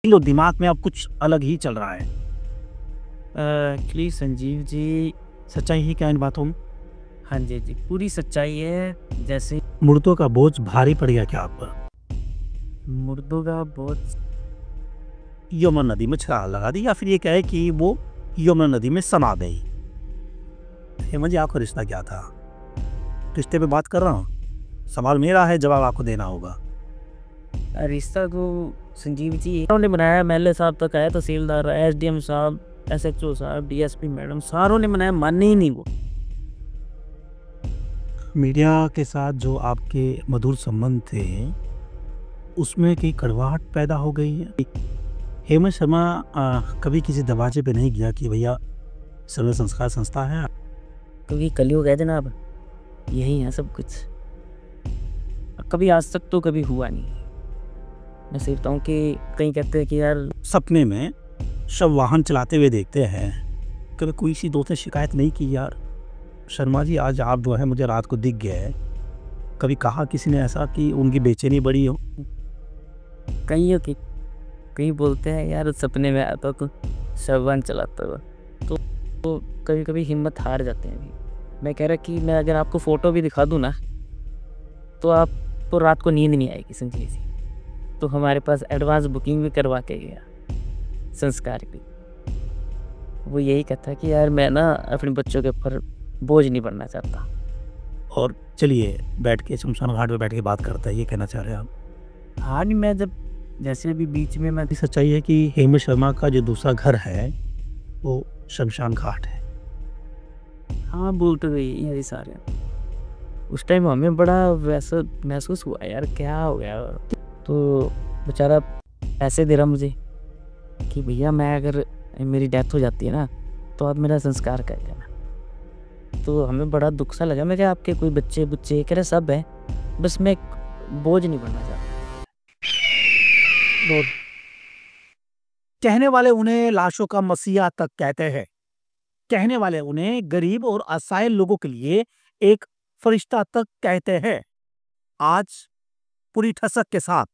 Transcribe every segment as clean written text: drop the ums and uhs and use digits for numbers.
लो दिमाग में अब कुछ अलग ही चल रहा है। एक्चुअली संजीव जी। सच्चाई ही क्या इन बातों में? हाँ जी जी, पूरी सच्चाई है। जैसे मुर्दों का बोझ भारी पड़ गया क्या आप पर? मुर्दों का बहुत यमुना नदी में छलांग लगा दी या फिर ये कहे कि वो यमुना नदी में समा गई? हेमंत जी, आपका रिश्ता क्या था? रिश्ते पे बात कर रहा हूँ। सवाल मेरा है, जवाब आपको देना होगा। रिश्ता तो संजीव जी उन्होंने बनाया। एमएलए साहब तक आया, तहसीलदार, एसडीएम साहब, एसएचओ साहब, डीएसपी मैडम, सारों ने बनाया, माने ही नहीं वो। मीडिया के साथ जो आपके मधुर संबंध थे, उसमें कहीं कड़वाहट पैदा हो गई है? हेमंत शर्मा कभी किसी दरवाजे पे नहीं गया कि भैया सर्व संस्कार संस्था है? क्योंकि कलयुग है जनाब, यही है सब कुछ। कभी आज तक तो कभी हुआ नहीं। मैं सोचता हूँ कि कहीं कहते हैं कि यार सपने में शव वाहन चलाते हुए देखते हैं, कभी कोई सी दोस्त ने शिकायत नहीं की यार शर्मा जी आज आप जो है मुझे रात को दिख गए? कभी कहा किसी ने ऐसा कि उनकी बेचैनी बड़ी हो? कहीं कि कहीं बोलते हैं यार सपने में आता तो शववाहन चलाता हुआ, तो कभी कभी हिम्मत हार जाते हैं। मैं कह रहा कि मैं अगर आपको फ़ोटो भी दिखा दूँ ना, तो आपको रात को नींद नहीं आएगी संजय जी। तो हमारे पास एडवांस बुकिंग भी करवा के गया संस्कार की। वो यही कहता कि यार मैं ना अपने बच्चों के ऊपर बोझ नहीं बनना चाहता। और चलिए बैठ के शमशान घाट पे बैठ के बात करते हैं, ये कहना चाह रहे हैं आप? हाँ नहीं, मैं जब जैसे अभी बीच में मैं सच्चाई है कि हेमंत शर्मा का जो दूसरा घर है वो शमशान घाट है। हाँ बोल तो गई यही सारे। उस टाइम हमें बड़ा वैसा महसूस हुआ यार, क्या हो गया। तो बेचारा पैसे दे रहा मुझे कि भैया मैं अगर मेरी डेथ हो जाती है ना, तो आप मेरा संस्कार कर देना। तो हमें बड़ा दुख सा लगा। मैं क्या आपके कोई बच्चे बुच्चे कह रहे सब है, बस मैं बोझ नहीं बनना चाहता। कहने वाले उन्हें लाशों का मसीहा तक कहते हैं। कहने वाले उन्हें गरीब और असहाय लोगों के लिए एक फरिश्ता तक कहते हैं। आज पूरी ठसक के साथ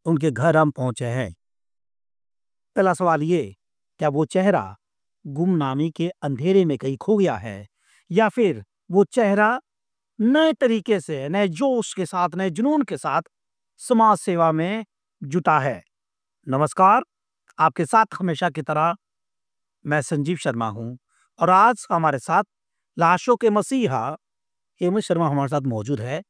उनके घर हम पहुंचे हैं। पहला सवाल ये, क्या वो चेहरा गुमनामी के अंधेरे में कहीं खो गया है, या फिर वो चेहरा नए तरीके से, नए जोश के साथ, नए जुनून के साथ समाज सेवा में जुटा है? नमस्कार, आपके साथ हमेशा की तरह मैं संजीव शर्मा हूं और आज हमारे साथ लाशों के मसीहा हेमंत शर्मा हमारे साथ मौजूद है।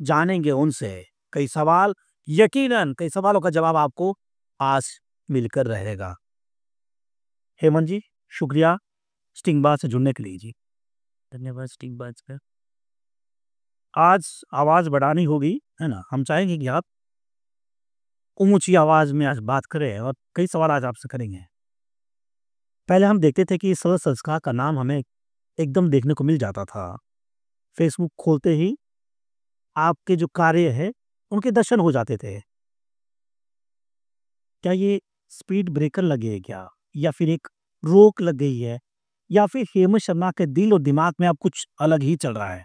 जानेंगे उनसे कई सवाल, यकीनन कई सवालों का जवाब आपको आज मिलकर रहेगा। हेमंत जी, शुक्रिया स्टिंग बार से जुड़ने के लिए जी। धन्यवाद स्टीव बाज का। आज आवाज बढ़ानी होगी, है ना? हम चाहेंगे कि आप ऊंची आवाज में आज बात करें और कई सवाल आज आपसे करेंगे। पहले हम देखते थे कि सर्व संस्कार का नाम हमें एकदम देखने को मिल जाता था। फेसबुक खोलते ही आपके जो कार्य है उनके दर्शन हो जाते थे। क्या ये स्पीड ब्रेकर लगे है क्या, या फिर एक रोक लग गई है, या फिर हेमंत शर्मा के दिल और दिमाग में अब कुछ अलग ही चल रहा है?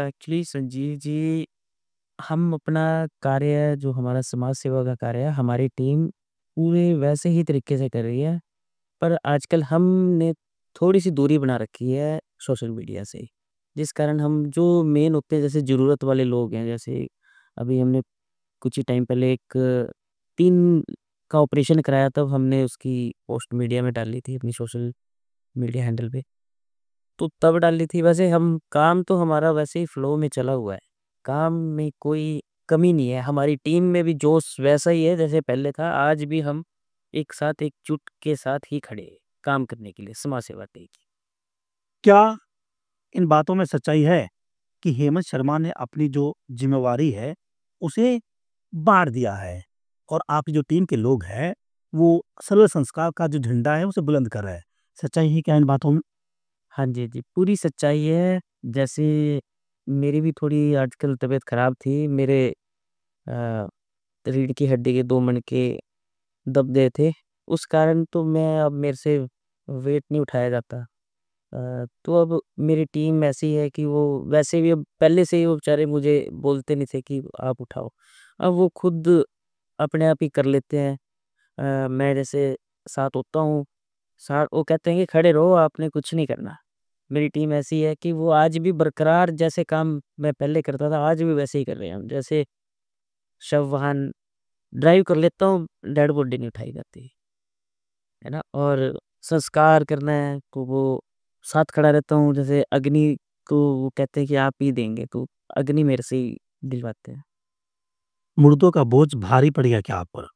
एक्चुअली संजीव जी, हम अपना कार्य जो हमारा समाज सेवा का कार्य है, हमारी टीम पूरे वैसे ही तरीके से कर रही है। पर आजकल हमने थोड़ी-सी दूरी बना रखी है सोशल मीडिया से। जिस कारण हम जो मेन होते हैं, जैसे ज़रूरत वाले लोग हैं, जैसे अभी हमने कुछ ही टाइम पहले एक 3 का ऑपरेशन कराया, तब हमने उसकी पोस्ट मीडिया में डाली थी अपनी सोशल मीडिया हैंडल पे। तो तब डाली थी। वैसे हम काम तो हमारा वैसे ही फ्लो में चला हुआ है। काम में कोई कमी नहीं है। हमारी टीम में भी जोश वैसा ही है जैसे पहले था। आज भी हम एक साथ एकजुट के साथ ही खड़े हैं काम करने के लिए, समाज सेवा के लिए। क्या इन बातों में सच्चाई है कि हेमंत शर्मा ने अपनी जो जिम्मेवारी है उसे बांट दिया है और आपकी जो टीम के लोग हैं वो सर्व संस्कार का जो झंडा है उसे बुलंद कर रहे हैं? सच्चाई है क्या इन बातों में? हाँ जी, जी, पूरी सच्चाई है। जैसे मेरी भी थोड़ी आजकल तबीयत ख़राब थी। मेरे अ, रीढ़ की हड्डी के 2 मणके दब गए थे। उस कारण तो मैं अब मेरे से वेट नहीं उठाया जाता। तो अब मेरी टीम ऐसी है कि वो वैसे भी अब पहले से ही वो बेचारे मुझे बोलते नहीं थे कि आप उठाओ। अब वो खुद अपने आप ही कर लेते हैं। मैं जैसे साथ होता हूँ, साथ वो कहते हैं कि खड़े रहो, आपने कुछ नहीं करना। मेरी टीम ऐसी है कि वो आज भी बरकरार जैसे काम मैं पहले करता था, आज भी वैसे ही कर रहे हैं हम। जैसे शव वाहन ड्राइव कर लेता हूँ, डेड बॉडी नहीं उठाई जाती, है ना? और संस्कार करना है तो वो साथ खड़ा रहता हूँ। जैसे अग्नि को वो कहते हैं कि आप ही देंगे, तो अग्नि मेरे से ही दिलवाते हैं। मुर्दों का बोझ भारी पड़ गया क्या आप पर?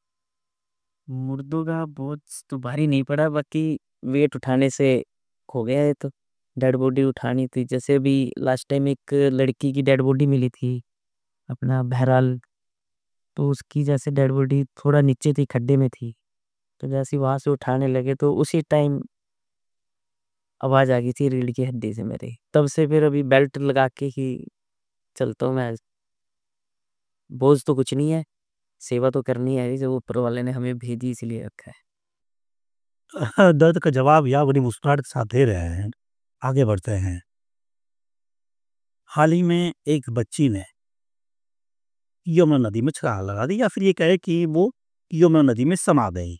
मुर्दों का बोझ तो भारी नहीं पड़ा, बाकी वेट उठाने से हो गया है। तो डेड बॉडी उठानी थी, जैसे अभी लास्ट टाइम एक लड़की की डेड बॉडी मिली थी अपना बहरहाल, तो उसकी जैसे डेड बॉडी थोड़ा नीचे थी, खड्डे में थी। तो जैसे ही वहां से उठाने लगे तो उसी टाइम आवाज आ गई थी रीढ़ की हड्डी से मेरे। तब से फिर अभी बेल्ट लगा के ही चलता हूँ मैं। बोझ तो कुछ नहीं है, सेवा तो करनी है, जो ऊपर वाले ने हमें भेजी इसलिए रखा है। दर्द का जवाब या बड़ी मुस्कुराहट के साथ दे रहे हैं। आगे बढ़ते हैं। हाल ही में एक बच्ची ने यमुना नदी में छलांग लगा दी, या फिर ये कहे कि वो यमुना नदी में समा गई।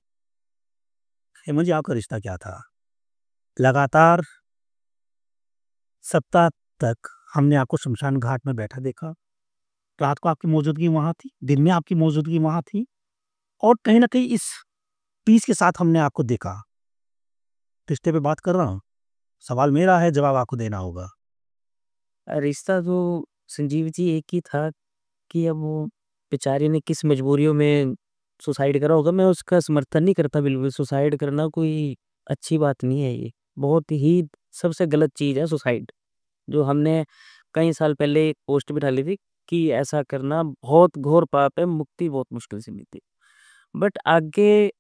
हेमंत जी, आपका रिश्ता क्या था? लगातार सप्ताह तक हमने आपको शमशान घाट में बैठा देखा। रात को आपकी मौजूदगी वहां थी, दिन में आपकी मौजूदगी वहां थी, और कहीं ना कहीं इस पीस के साथ हमने आपको देखा। रिश्ते पे बात कर रहा हूँ। सवाल मेरा है, जवाब आपको देना होगा। रिश्ता तो संजीव जी एक ही था कि अब वो बेचारे ने किस मजबूरियों में सुसाइड करा होगा। मैं उसका समर्थन नहीं करता बिल्कुल। सुसाइड करना कोई अच्छी बात नहीं है, ये बहुत ही सबसे गलत चीज़ है सुसाइड। जो हमने कई साल पहले एक पोस्ट भी डाली थी कि ऐसा करना बहुत घोर पाप है, मुक्ति बहुत मुश्किल से मिलती है। बट आगे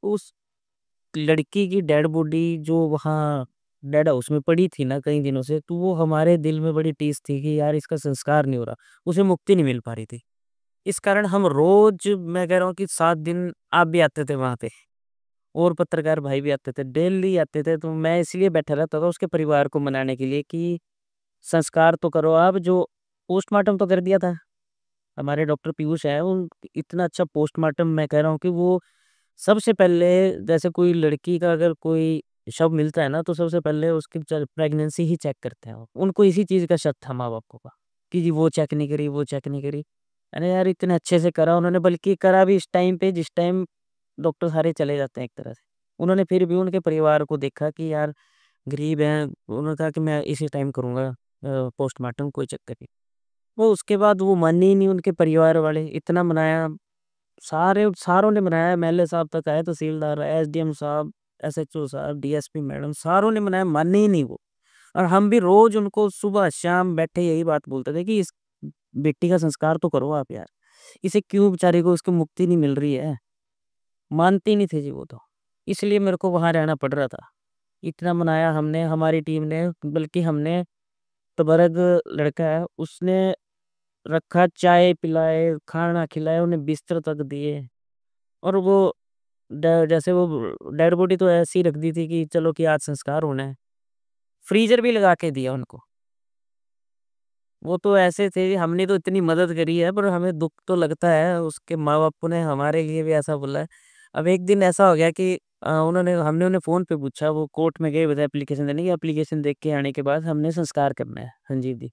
उस लड़की की डेड बॉडी जो वहाँ डेड हाउस में पड़ी थी ना कई दिनों से, तो वो हमारे दिल में बड़ी टीस थी कि यार इसका संस्कार नहीं हो रहा, उसे मुक्ति नहीं मिल पा रही थी। इस कारण हम रोज, मैं कह रहा हूँ कि 7 दिन आप भी आते थे वहां पे, और पत्रकार भाई भी आते थे, डेली आते थे। तो मैं इसलिए बैठा रहता था उसके परिवार को मनाने के लिए कि संस्कार तो करो आप। जो पोस्टमार्टम तो कर दिया था हमारे डॉक्टर पीयूष है, उन इतना अच्छा पोस्टमार्टम, मैं कह रहा हूँ कि वो सबसे पहले, जैसे कोई लड़की का अगर कोई शव मिलता है ना, तो सबसे पहले उसकी प्रेगनेंसी ही चेक करते हैं वो। उनको इसी चीज का शक था माँ बाप का कि जी वो चेक नहीं करी, वो चेक नहीं करी। अरे यार इतने अच्छे से करा उन्होंने, बल्कि करा भी इस टाइम पे जिस टाइम डॉक्टर सारे चले जाते हैं एक तरह से। उन्होंने फिर भी उनके परिवार को देखा कि यार गरीब हैं, उन्होंने कहा कि मैं इसी टाइम करूंगा पोस्टमार्टम, कोई चक्कर नहीं। वो उसके बाद वो माने ही नहीं उनके परिवार वाले, इतना मनाया, सारे सारों ने मनाया। एमएलए साहब तक आए, तहसीलदार, एसडीएम साहब, एसएचओ साहब, डीएसपी मैडम, सारों ने मनाया, माने ही नहीं वो। और हम भी रोज उनको सुबह शाम बैठे यही बात बोलते थे कि इस बेटी का संस्कार तो करो आप यार, इसे क्यों बेचारे को उसकी मुक्ति नहीं मिल रही है। मानती नहीं थी जी वो तो, इसलिए मेरे को वहां रहना पड़ रहा था। इतना मनाया हमने, हमारी टीम ने, बल्कि हमने तबरग लड़का है उसने रखा, चाय पिलाए, खाना खिलाए, उन्हें बिस्तर तक दिए। और वो जैसे वो डेड बॉडी तो ऐसी रख दी थी कि चलो कि आज संस्कार होना है, फ्रीजर भी लगा के दिया उनको। वो तो ऐसे थे, हमने तो इतनी मदद करी है, पर हमें दुख तो लगता है, उसके माँ बापू ने हमारे लिए भी ऐसा बोला है। अब एक दिन ऐसा हो गया कि उन्होंने हमने उन्हें फोन पे पूछा, वो कोर्ट में गए बताया एप्लीकेशन देने की, एप्लीकेशन देख के आने के बाद हमने संस्कार करना है संजीव जी।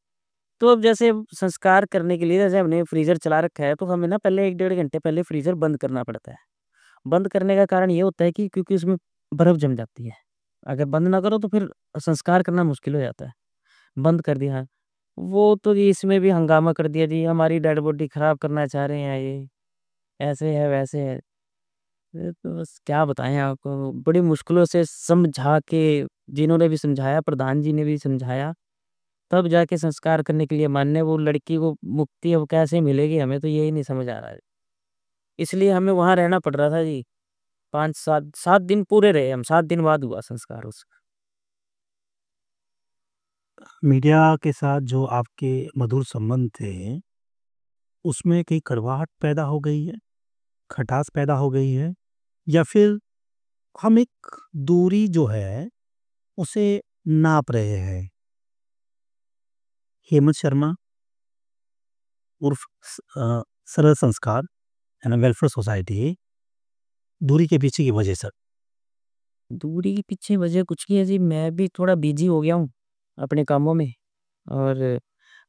तो अब जैसे संस्कार करने के लिए जैसे हमने फ्रीजर चला रखा है, तो हमें ना पहले 1 डेढ़ घंटे पहले फ्रीजर बंद करना पड़ता है। बंद करने का कारण ये होता है कि क्योंकि उसमें बर्फ जम जाती है। अगर बंद ना करो तो फिर संस्कार करना मुश्किल हो जाता है। बंद कर दिया। वो तो जी इसमें भी हंगामा कर दिया जी, हमारी डेड बॉडी खराब करना चाह रहे हैं ये, ऐसे है वैसे है। ये तो बस क्या बताएँ आपको, बड़ी मुश्किलों से समझा के, जिन्होंने भी समझाया, प्रधान जी ने भी समझाया, तब जाके संस्कार करने के लिए माने। वो लड़की को मुक्ति अब कैसे मिलेगी, हमें तो यही नहीं समझ आ रहा है। इसलिए हमें वहाँ रहना पड़ रहा था जी। 5-7 दिन पूरे रहे हम, 7 दिन बाद हुआ संस्कार उसका। मीडिया के साथ जो आपके मधुर संबंध थे, उसमें कहीं कड़वाहट पैदा हो गई है, खटास पैदा हो गई है, या फिर हम एक दूरी जो है उसे नाप रहे हैं? हेमंत शर्मा उर्फ सरल संस्कार एंड वेलफेयर सोसाइटी दूरी के पीछे की वजह सर? दूरी के पीछे वजह कुछ नहीं है जी, मैं भी थोड़ा बिज़ी हो गया हूँ अपने कामों में और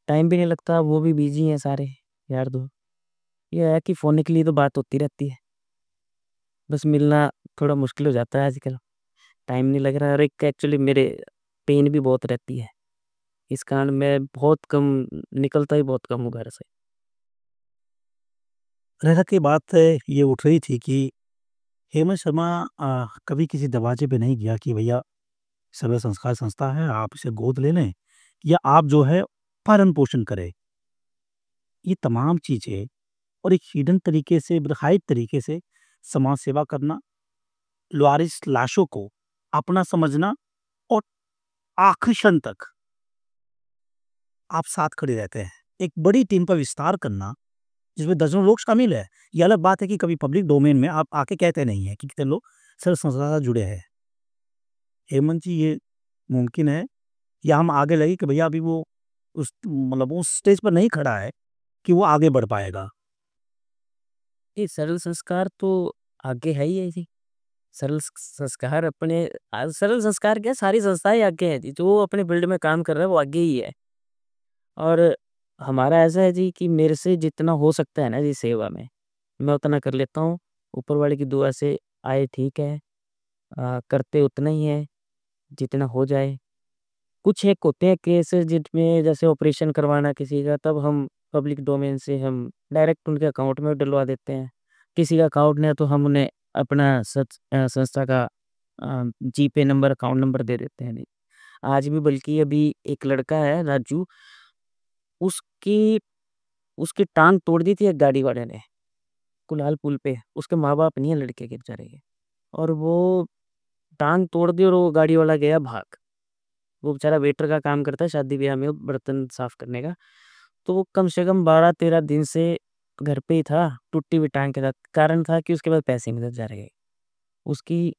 टाइम भी नहीं लगता, वो भी बिज़ी हैं सारे यार दोस्त। ये है कि फ़ोन के लिए तो बात होती रहती है, बस मिलना थोड़ा मुश्किल हो जाता है आजकल, टाइम नहीं लग रहा है और एक एक्चुअली मेरे पेन भी बहुत रहती है, इस कारण मैं बहुत कम निकलता ही बहुत कम हूँ घर से। रह के बात ये उठ रही थी कि हेमंत शर्मा कभी किसी दरवाजे पे नहीं गया कि भैया सर्व संस्कार संस्था है, आप इसे गोद ले लें या आप जो है पालन-पोषण करें। ये तमाम चीज़ें और एक हिडन तरीके से, हाइड तरीके से समाज सेवा करना, लावारिस लाशों को अपना समझना और आखिरी क्षण तक आप साथ खड़े रहते हैं। एक बड़ी टीम का विस्तार करना, जिसमें दर्जनों लोग शामिल हैं। ये अलग बात है कि कभी पब्लिक डोमेन में आप आके कहते नहीं हैं कि कितने लोग सर्व संस्था से जुड़े हैं। हेमंत जी, ये मुमकिन है या हम आगे लगे कि भैया अभी वो उस मतलब उस स्टेज पर नहीं खड़ा है कि वो आगे बढ़ पाएगा। ये सरल संस्कार तो आगे है ही है जी। सरल संस्कार अपने सरल संस्कार क्या सारी संस्थाएँ आगे हैं जी, जो अपने फील्ड में काम कर रहा है वो आगे ही है। और हमारा ऐसा है जी कि मेरे से जितना हो सकता है ना जी सेवा में, मैं उतना कर लेता हूँ। ऊपर वाले की दुआ से आए ठीक है, करते उतना ही है, जितना हो जाए। कुछ एक होते हैं केस जिनमें जैसे ऑपरेशन करवाना किसी का, तब हम पब्लिक डोमेन से हम डायरेक्ट उनके अकाउंट में डलवा देते हैं। किसी का अकाउंट नहीं है तो हम उन्हें अपना संस्था का जीपे नंबर, अकाउंट नंबर दे देते हैं। नहीं, आज भी बल्कि अभी एक लड़का है राजू, उसकी उसकी टाँग तोड़ दी थी एक गाड़ी वाले ने, कुलाल पुल पे। उसके माँ-बाप नहीं है लड़के के बेचारे के, और वो टाँग तोड़ दी और वो गाड़ी वाला गया भाग। वो बेचारा वेटर का काम करता है शादी-ब्याह में, वो बर्तन साफ करने का। तो वो कम से कम 12-13 दिन से घर पे ही था, टूटी हुई टाँग के साथ। कारण था कि उसके पास पैसे नहीं थे बेचारे के। उसकी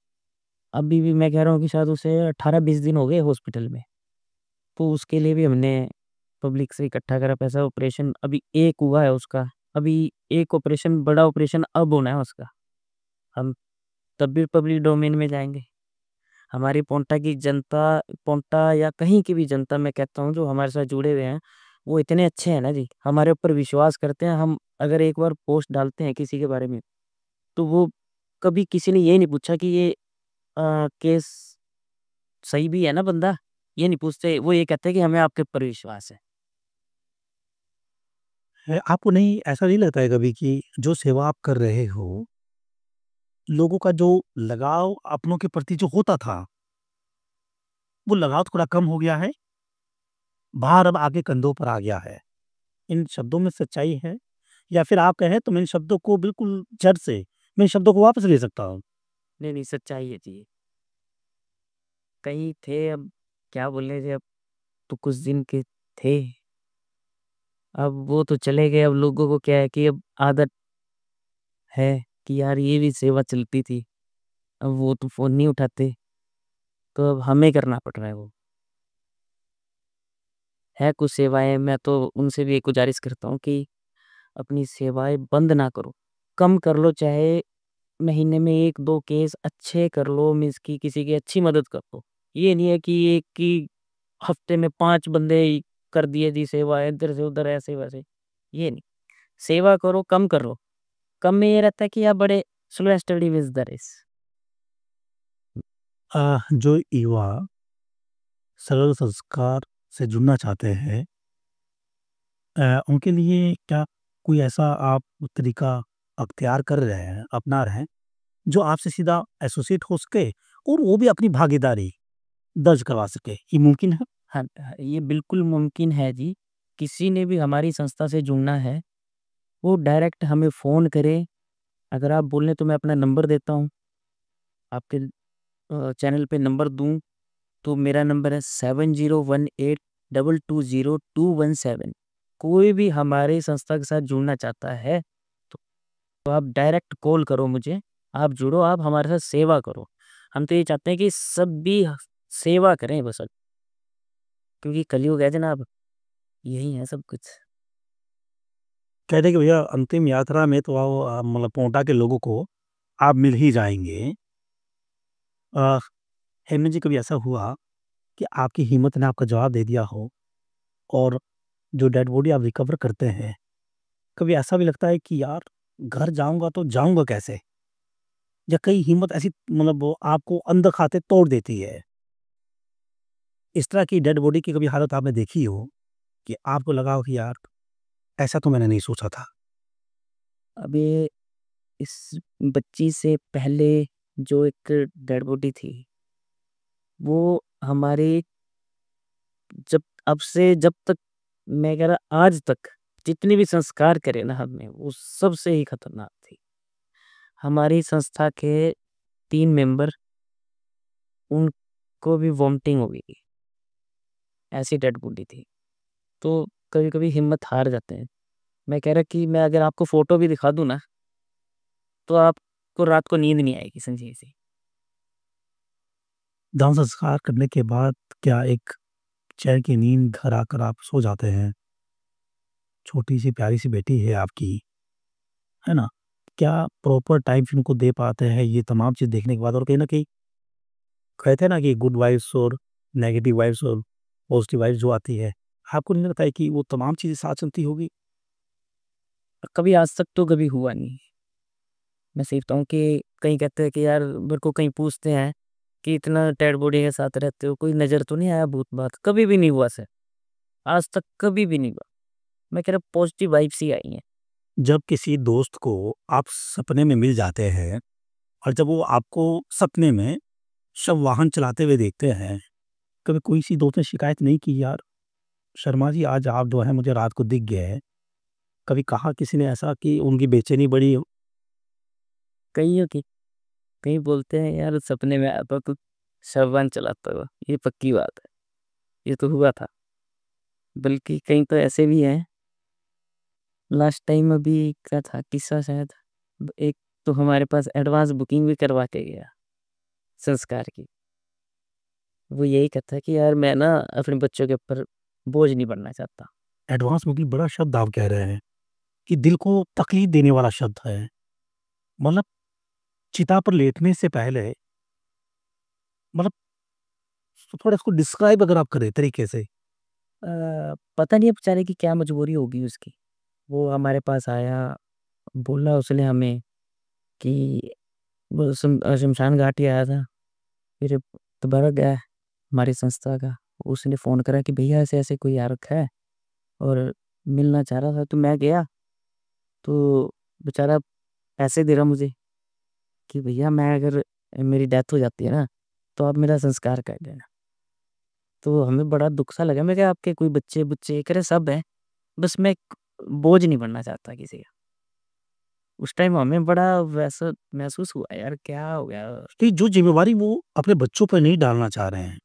अभी भी मैं कह रहा हूँ कि शायद उसे 18-20 दिन हो गए हॉस्पिटल में। तो उसके लिए भी हमने पब्लिक से इकट्ठा करा पैसा, ऑपरेशन अभी एक हुआ है उसका। अभी एक ऑपरेशन, बड़ा ऑपरेशन अब होना है उसका। हम तब भी पब्लिक डोमेन में जाएँगे। हमारी पोंटा की जनता, पोंटा या कहीं की भी जनता, मैं कहता हूँ जो हमारे साथ जुड़े हुए हैं, वो इतने अच्छे हैं ना जी, हमारे ऊपर विश्वास करते हैं। हम अगर एक बार पोस्ट डालते हैं किसी के बारे में, तो वो कभी किसी ने ये नहीं पूछा कि ये केस सही भी है ना बंदा? ये नहीं पूछते, वो ये कहते हैं कि हमें आपके ऊपर विश्वास है। आपको नहीं ऐसा नहीं लगता है कभी कि जो सेवा आप कर रहे हो, लोगों का जो लगाव अपनों के प्रति जो होता था, वो लगाव थोड़ा कम हो गया है? भार अब आगे कंधों पर आ गया है। इन शब्दों में सच्चाई है? या फिर आप कहें तो मैं इन शब्दों को बिल्कुल जड़ से मैं इन शब्दों को वापस ले सकता हूँ? नहीं, नहीं, सच्चाई है जी। कहीं थे, अब क्या बोले जी, अब तो कुछ दिन के थे। अब वो तो चले गए, अब लोगों को क्या है कि अब आदत है कि यार ये भी सेवा चलती थी। अब वो तो फ़ोन नहीं उठाते, तो अब हमें करना पड़ रहा है वो। है कुछ सेवाएँ, मैं तो उनसे भी एक गुज़ारिश करता हूँ कि अपनी सेवाएँ बंद ना करो। कम कर लो, चाहे महीने में 1-2 केस अच्छे कर लो, मीन्स कि किसी की अच्छी मदद कर दो। ये नहीं है कि एक ही हफ्ते में 5 बंदे ही कर दिए जी सेवा, इधर से उधर ऐसे-वैसे, ये नहीं। सेवा करो, कम करो। कम में ये रहता है कि आप बड़े slow and steady wins the race. जो युवा सरल संस्कार से जुड़ना चाहते हैं, उनके लिए क्या कोई ऐसा आप तरीका अख्तियार कर रहे हैं, अपना रहे हैं, जो आपसे सीधा एसोसिएट हो सके और वो भी अपनी भागीदारी दर्ज करवा सके? ये मुमकिन है? हाँ, ये बिल्कुल मुमकिन है जी। किसी ने भी हमारी संस्था से जुड़ना है, वो डायरेक्ट हमें फ़ोन करे। अगर आप बोलें तो मैं अपना नंबर देता हूँ, आपके चैनल पे नंबर दूँ, तो मेरा नंबर है 7018220217। कोई भी हमारी संस्था के साथ जुड़ना चाहता है, तो आप डायरेक्ट कॉल करो मुझे, आप जुड़ो, आप हमारे साथ सेवा करो। हम तो ये चाहते हैं कि सब भी सेवा करें बस अब, क्योंकि कलयुग है जनाब, यही है सब कुछ। कह रहे कि भैया अंतिम यात्रा में तो आओ मतलब पोंटा के लोगों को आप मिल ही जाएँगे। अ, हेमंत जी, कभी ऐसा हुआ कि आपकी हिम्मत ने आपका जवाब दे दिया हो और जो डेड बॉडी आप रिकवर करते हैं, कभी ऐसा भी लगता है कि यार घर जाऊँगा तो जाऊँगा कैसे? या कई हिम्मत ऐसी मतलब वो आपको अंदर खाते तोड़ देती है? इस तरह की डेड बॉडी की कभी हालत आपने देखी हो कि आपको लगा हो कि यार ऐसा तो मैंने नहीं सोचा था? अभी इस बच्ची से पहले जो एक डेड बॉडी थी, वो हमारे जब तक मैं कह रहा आज तक जितने भी संस्कार करे ना हमने, वो सबसे ही खतरनाक थी। हमारी संस्था के 3 मेंबर, उनको भी वॉमिटिंग हो गई थी, ऐसी डेड बॉडी थी। तो कभी-कभी हिम्मत हार जाते हैं। मैं कह रहा कि मैं अगर आपको फ़ोटो भी दिखा दूँ ना, तो आपको रात को नींद नहीं आएगी समझिए इसे। दाह संस्कार करने के बाद क्या एक चैन की नींद घर आकर आप सो जाते हैं? छोटी-सी प्यारी-सी बेटी है आपकी, है ना? क्या प्रॉपर टाइम फिर उनको दे पाते हैं ये तमाम चीज़ देखने के बाद? और कहीं न कहीं कहते हैं ना कि गुड वाइब्स और नेगेटिव वाइब्स और पॉजिटिव वाइब्स जो आती है, आपको नहीं लगता है कि वो तमाम चीज़ें साथ चलती होगी? कभी आज तक तो कभी हुआ नहीं। मैं सोचता हूँ कि कहीं कहते हैं कि यार मेरे को कहीं पूछते हैं कि इतना डेड बॉडी के साथ रहते हो, कोई नज़र तो नहीं आया भूत-बात? कभी भी नहीं हुआ सर, आज तक कभी भी नहीं हुआ। मैं कह रहा पॉजिटिव वाइब्स ही आई हैं। जब किसी दोस्त को आप सपने में मिल जाते हैं और जब वो आपको सपने में शव वाहन चलाते हुए देखते हैं, कभी कोई सी दोस्त ने शिकायत नहीं की यार, शर्मा जी आज आप जो हैं मुझे रात को दिख गए हैं? कभी कहा किसी ने ऐसा कि उनकी बेचैनी बढ़ी हो? कइयों की कहीं बोलते हैं यार सपने में आया था तू शव-वाहन चलाता हुआ, ये पक्की बात है, ये तो हुआ था। बल्कि कहीं तो ऐसे भी हैं, लास्ट टाइम अभी क्या था किस्सा शायद, एक तो हमारे पास एडवांस बुकिंग भी करवा के गया संस्कार की। वो यही कहता है कि यार मैं ना अपने बच्चों के ऊपर बोझ नहीं बनना चाहता। एडवांस बुकिंग बड़ा शब्द आप कह रहे हैं कि दिल को तकलीफ देने वाला शब्द है। मतलब चिता पर लेटने से पहले मतलब थोड़ा इसको डिस्क्राइब अगर आप करें तरीके से। पता नहीं अब बेचारे की क्या मजबूरी होगी उसकी। वो हमारे पास आया, बोला उसने हमें कि वो शमशान घाट ही आया था। फिर दोबारा गया हमारी संस्था का, उसने फ़ोन करा कि भैया ऐसे-ऐसे कोई आ रखा है और मिलना चाह रहा था। तो मैं गया, तो बेचारा पैसे दे रहा मुझे कि भैया मैं अगर मेरी डेथ हो जाती है ना, तो आप मेरा संस्कार कर देना। तो हमें बड़ा दुःख सा लगा। मैं कहा आपके कोई बच्चे-बुच्चे? कह रहे सब हैं, बस मैं एक बोझ नहीं बनना चाहता किसी का। उस टाइम हमें बड़ा वैसा महसूस हुआ यार क्या हो गया? कि जो ज़िम्मेवारी वो अपने बच्चों पर नहीं डालना चाह रहे हैं,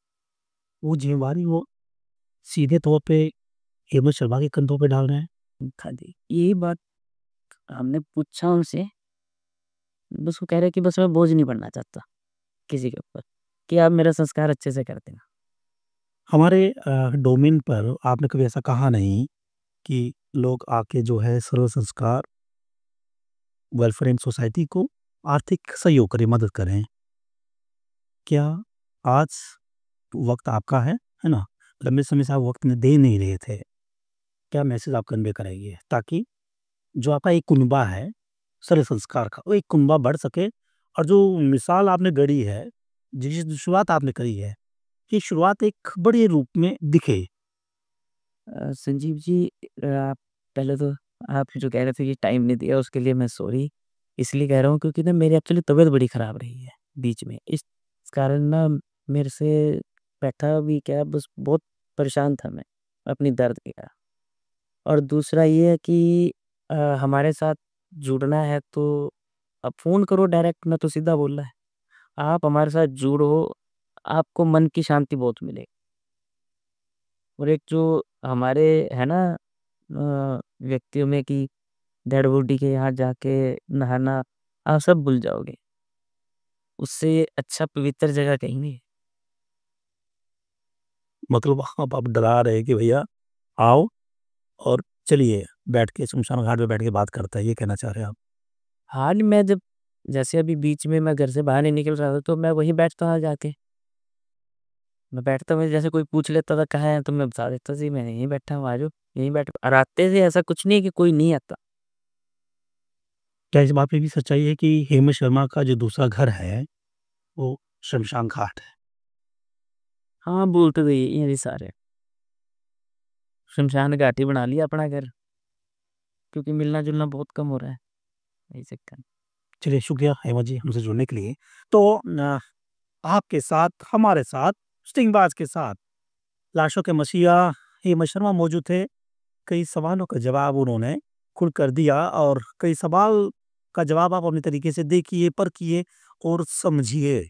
वो ज़िम्मेवारी वो सीधे तौर पे हेमंत शर्मा के कंधों पे डाल रहे हैं। हाँ जी, यही बात हमने पूछा उनसे, बस वो कह रहे कि बस मैं बोझ नहीं बनना चाहता किसी के ऊपर, कि आप मेरा संस्कार अच्छे से कर देना। हमारे डोमेन पर आपने कभी ऐसा कहा नहीं कि लोग आके जो है सर्व संस्कार वेलफेयर एंड सोसाइटी को आर्थिक सहयोग करें, मदद करें। क्या आज वक़्त आपका है ना? लंबे समय से आप वक़्त में दे नहीं रहे थे। क्या मैसेज आप कन्वे करेंगे ताकि जो आपका एक कुनबा है सर्व संस्कार का, वो एक कुनबा बढ़ सके और जो मिसाल आपने गढ़ी है, जिस शुरुआत आपने करी है, ये शुरुआत एक बड़े रूप में दिखे। संजीव जी आप पहले तो आप जो कह रहे थे कि टाइम नहीं दिया उसके लिए मैं सॉरी इसलिए कह रहा हूँ क्योंकि ना मेरी एक्चुअली तबीयत बड़ी ख़राब रही है बीच में। इस कारण ना मेरे से बैठा भी क्या बस बहुत परेशान था मैं अपनी दर्द के कारण। और दूसरा ये है कि हमारे साथ जुड़ना है तो आप फ़ोन करो डायरेक्ट मैं तो सीधा बोल रहा है। आप हमारे साथ जुड़ो, आपको मन की शांति बहुत मिलेगी। और एक जो हमारे है ना व्यक्तियों में कि डेड बॉडी के यहाँ जाके नहाना, आप सब भूल जाओगे। उससे अच्छा पवित्र जगह कहीं नहीं है। मतलब आप डरा रहे हैं कि भैया आओ और चलिए बैठ के शमशान घाट पे बैठ के बात करते हैं, ये कहना चाह रहे हैं आप? हाल में जब जैसे अभी बीच में मैं घर से बाहर नहीं निकल रहा था, तो मैं वहीं बैठता था जाके। मैं बैठता मैं जैसे कोई पूछ लेता था कहाँ है, तो मैं बता देता जी मैं यहीं बैठा हूँ, आ जाओ, यहीं बैठ और आते थे, ऐसा कुछ नहीं है कि कोई नहीं आता। क्या इस बात में भी सच्चाई है कि हेमंत शर्मा का जो दूसरा घर है, वो शमशान घाट है? हाँ, बोलते तो यही हैं जी सारे। शमशान घाट ही बना लिया अपना घर, क्योंकि मिलना-जुलना बहुत कम हो रहा है, यही चक्कर है। चलिए, शुक्रिया हेमंत जी हमसे जुड़ने के लिए। तो आपके साथ, हमारे साथ, स्टिंगबाज के साथ लाशों के मसीहा हेमंत शर्मा मौजूद थे। कई सवालों का जवाब उन्होंने खुलकर दिया और कई सवाल का जवाब आप अपने तरीके से देखिए, परखिए और समझिए।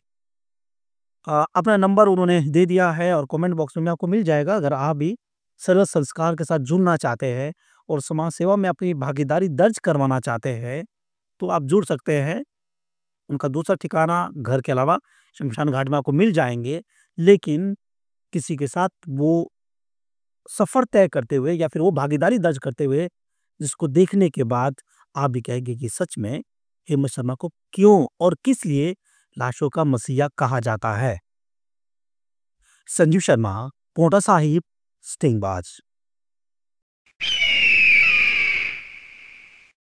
अपना नंबर उन्होंने दे दिया है और कमेंट बॉक्स में आपको मिल जाएगा। अगर आप भी सरल संस्कार के साथ जुड़ना चाहते हैं और समाज सेवा में अपनी भागीदारी दर्ज करवाना चाहते हैं, तो आप जुड़ सकते हैं। उनका दूसरा ठिकाना घर के अलावा शमशान घाट में आपको मिल जाएँगे। लेकिन किसी के साथ वो सफ़र तय करते हुए या फिर वो भागीदारी दर्ज करते हुए, जिसको देखने के बाद आप भी कहेंगे कि सच में हेमंत शर्मा को क्यों और किस लिए लाशों का मसीहा कहा जाता है। संजीव शर्मा, पोंटा साहिब, स्टिंगबाज।